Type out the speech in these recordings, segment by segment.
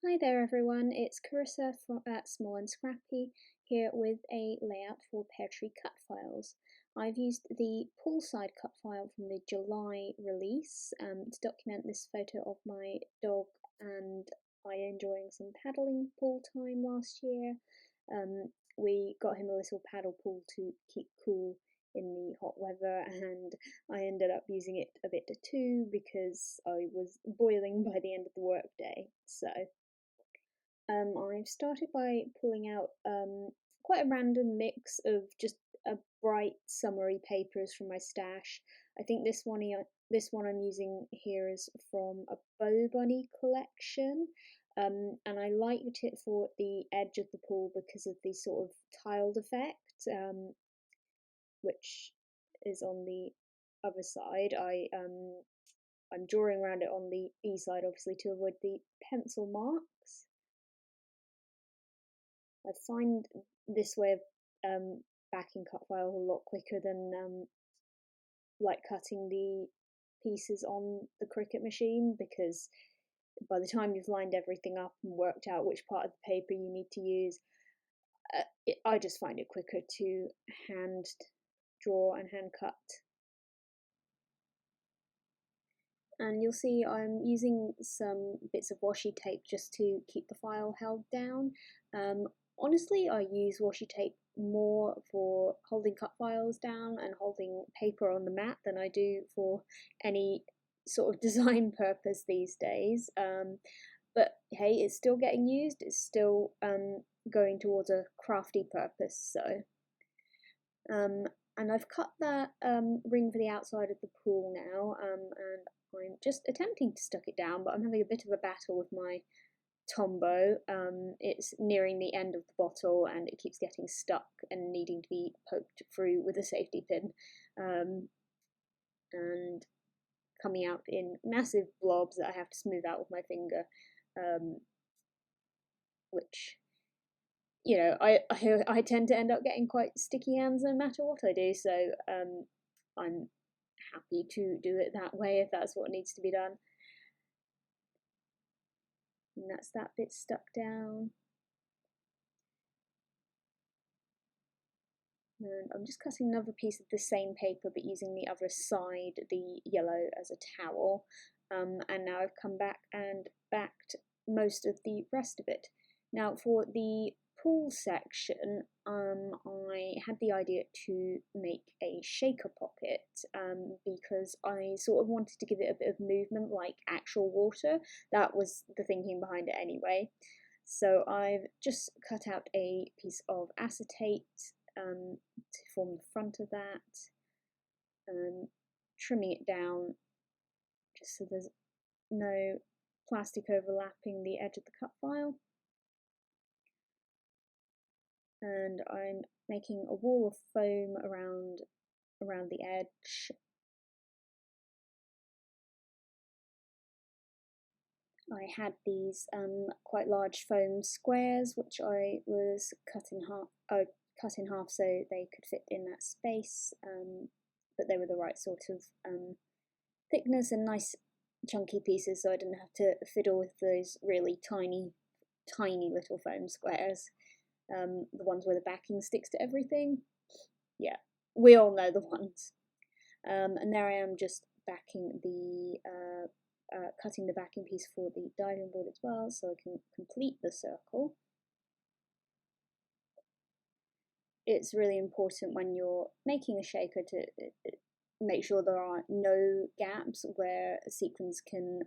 Hi there everyone, it's Charissa at Small and Scrappy here with a layout for Peartree Cutfiles. I've used the Poolside Cutfile from the July release to document this photo of my dog and I enjoying some paddling pool time last year. We got him a little paddle pool to keep cool in the hot weather, and I ended up using it a bit too because I was boiling by the end of the workday. So I've started by pulling out quite a random mix of just a bright summery papers from my stash. I think this one I'm using here is from a Bow Bunny collection. And I liked it for the edge of the pool because of the sort of tiled effect, which is on the other side. I'm drawing around it on the B side, obviously, to avoid the pencil marks. I find this way of backing cut files a lot quicker than like cutting the pieces on the Cricut machine, because by the time you've lined everything up and worked out which part of the paper you need to use, I just find it quicker to hand draw and hand cut. And you'll see I'm using some bits of washi tape just to keep the file held down. Honestly, I use washi tape more for holding cut files down and holding paper on the mat than I do for any sort of design purpose these days. But hey, it's still getting used, it's still going towards a crafty purpose. So and I've cut that ring for the outside of the pool now, and I'm just attempting to stuck it down, but I'm having a bit of a battle with my Tombow. It's nearing the end of the bottle and it keeps getting stuck and needing to be poked through with a safety pin, and coming out in massive blobs that I have to smooth out with my finger, which, you know, I tend to end up getting quite sticky hands no matter what I do, so I'm happy to do it that way if that's what needs to be done. And that's that bit stuck down. And I'm just cutting another piece of the same paper but using the other side, the yellow, as a towel. And now I've come back and backed most of the rest of it. Now for the pool section, I had the idea to make a shaker pocket because I sort of wanted to give it a bit of movement like actual water. That was the thinking behind it anyway. So I've just cut out a piece of acetate to form the front of that, trimming it down just so there's no plastic overlapping the edge of the cut file. And I'm making a wall of foam around the edge. I had these quite large foam squares which I was cut in half so they could fit in that space, but they were the right sort of thickness and nice chunky pieces, so I didn't have to fiddle with those really tiny little foam squares, the ones where the backing sticks to everything. Yeah, we all know the ones. And there I am, just backing the cutting the backing piece for the diving board as well, so I can complete the circle. It's really important when you're making a shaker to make sure there are no gaps where sequins can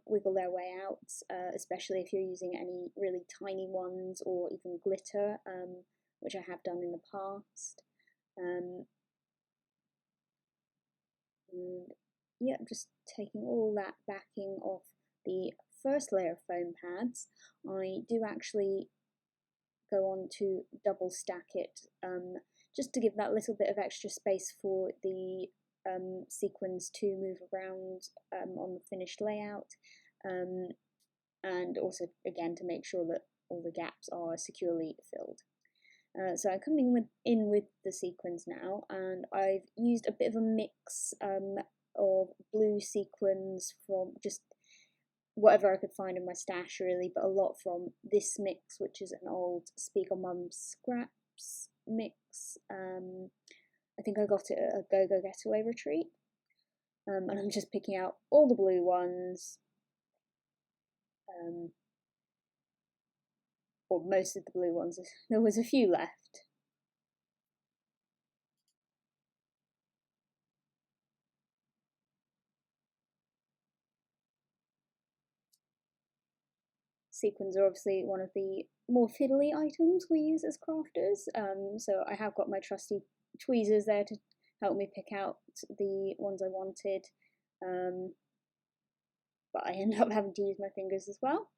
wiggle their way out, especially if you're using any really tiny ones or even glitter, which I have done in the past. And yeah, just taking all that backing off the first layer of foam pads. I do actually go on to double stack it, just to give that little bit of extra space for the sequins to move around on the finished layout, and also again to make sure that all the gaps are securely filled. So I'm coming in with the sequins now, and I've used a bit of a mix of blue sequins from just whatever I could find in my stash really, but a lot from this mix, which is an old Spiegel Mum Scraps mix. I think I got it at a Go-Go Getaway retreat. And I'm just picking out all the blue ones, or most of the blue ones. There was a few left. Sequins are obviously one of the more fiddly items we use as crafters, so I have got my trusty tweezers there to help me pick out the ones I wanted, but I end up having to use my fingers as well.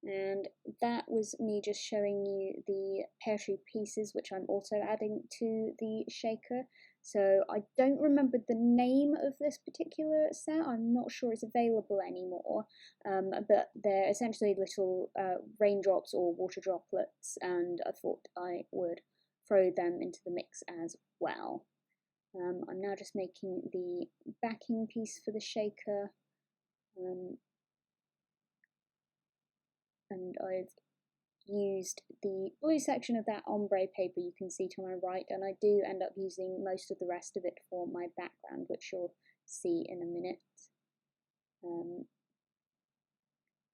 And that was me just showing you the Peartree pieces, which I'm also adding to the shaker. So I don't remember the name of this particular set. I'm not sure it's available anymore, but they're essentially little raindrops or water droplets, and I thought I would throw them into the mix as well. I'm now just making the backing piece for the shaker. And I've used the blue section of that ombre paper you can see to my right, and I do end up using most of the rest of it for my background, which you'll see in a minute.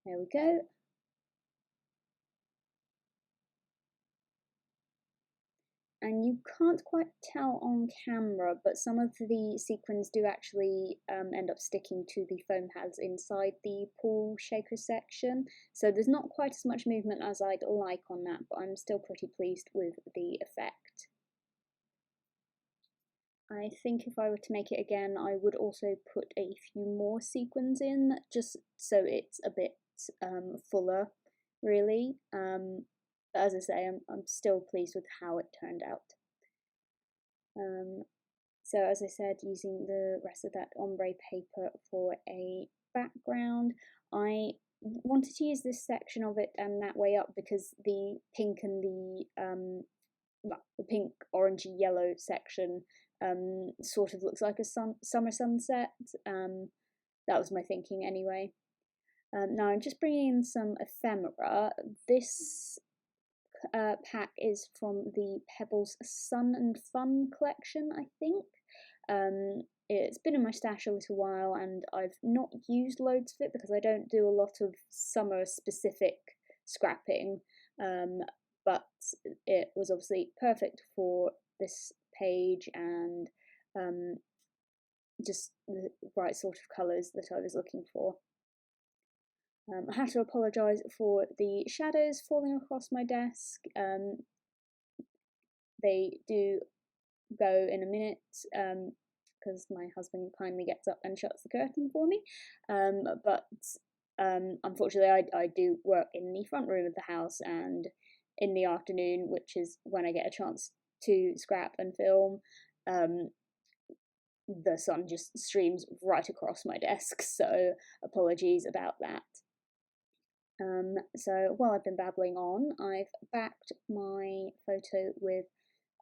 There we go. And you can't quite tell on camera, but some of the sequins do actually end up sticking to the foam pads inside the pool shaker section. So there's not quite as much movement as I'd like on that, but I'm still pretty pleased with the effect. I think if I were to make it again, I would also put a few more sequins in, just so it's a bit fuller, really. But as I say, I'm still pleased with how it turned out. So as I said, using the rest of that ombre paper for a background, I wanted to use this section of it and that way up because the pink and the pink, orangey, yellow section sort of looks like a summer sunset. That was my thinking anyway. Now I'm just bringing in some ephemera. This pack is from the Pebbles Sun and Fun collection, I think. It's been in my stash a little while and I've not used loads of it because I don't do a lot of summer specific scrapping, but it was obviously perfect for this page and just the right sort of colours that I was looking for. I have to apologise for the shadows falling across my desk. They do go in a minute because my husband kindly gets up and shuts the curtain for me. But unfortunately, I do work in the front room of the house, and in the afternoon, which is when I get a chance to scrap and film, the sun just streams right across my desk, so apologies about that. So while I've been babbling on, I've backed my photo with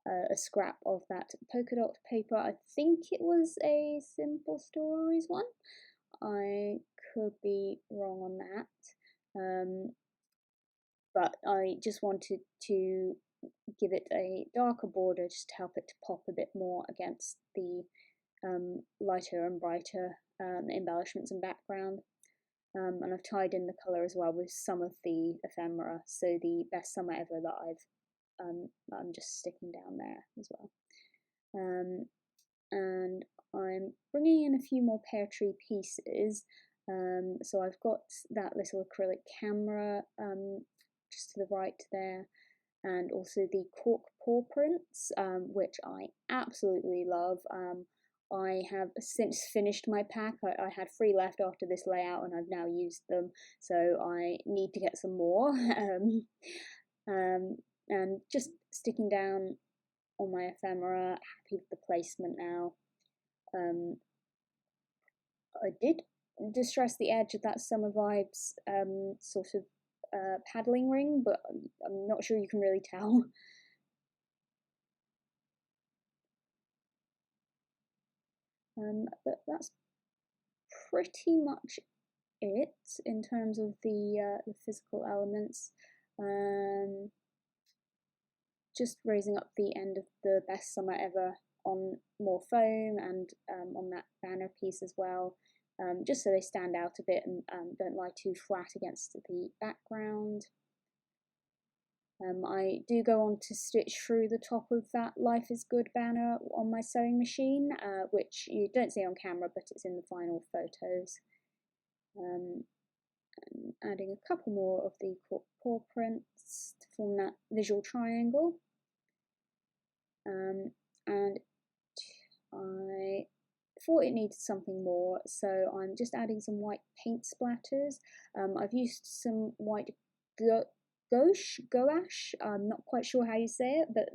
a scrap of that polka dot paper. I think it was a Simple Stories one. I could be wrong on that. But I just wanted to give it a darker border just to help it to pop a bit more against the lighter and brighter embellishments and background. And I've tied in the colour as well with some of the ephemera, so the best summer ever that I'm just sticking down there as well. And I'm bringing in a few more Peartree pieces. So I've got that little acrylic camera just to the right there, and also the cork paw prints, which I absolutely love. I have since finished my pack. I had 3 left after this layout and I've now used them, so I need to get some more. And just sticking down on my ephemera, happy with the placement now. I did distress the edge of that Summer Vibes sort of paddling ring, but I'm not sure you can really tell. But that's pretty much it in terms of the physical elements. Just raising up the end of the Best Summer Ever on more foam and on that banner piece as well, just so they stand out a bit and don't lie too flat against the background. I do go on to stitch through the top of that Life is Good banner on my sewing machine, which you don't see on camera, but it's in the final photos. And adding a couple more of the paw prints to form that visual triangle. And I thought it needed something more, so I'm just adding some white paint splatters. I've used some white gouache. I'm not quite sure how you say it, but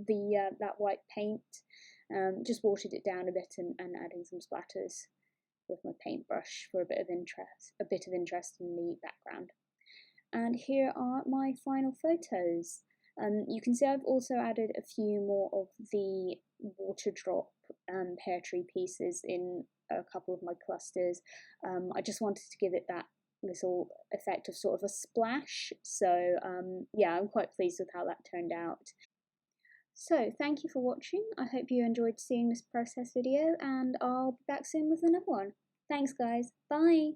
that white paint. Just watered it down a bit and adding some splatters with my paintbrush for a bit of interest in the background. And here are my final photos. You can see I've also added a few more of the water drop Peartree pieces in a couple of my clusters. I just wanted to give it that little effect of sort of a splash. So yeah, I'm quite pleased with how that turned out. So thank you for watching. I hope you enjoyed seeing this process video, and I'll be back soon with another one. Thanks guys, bye!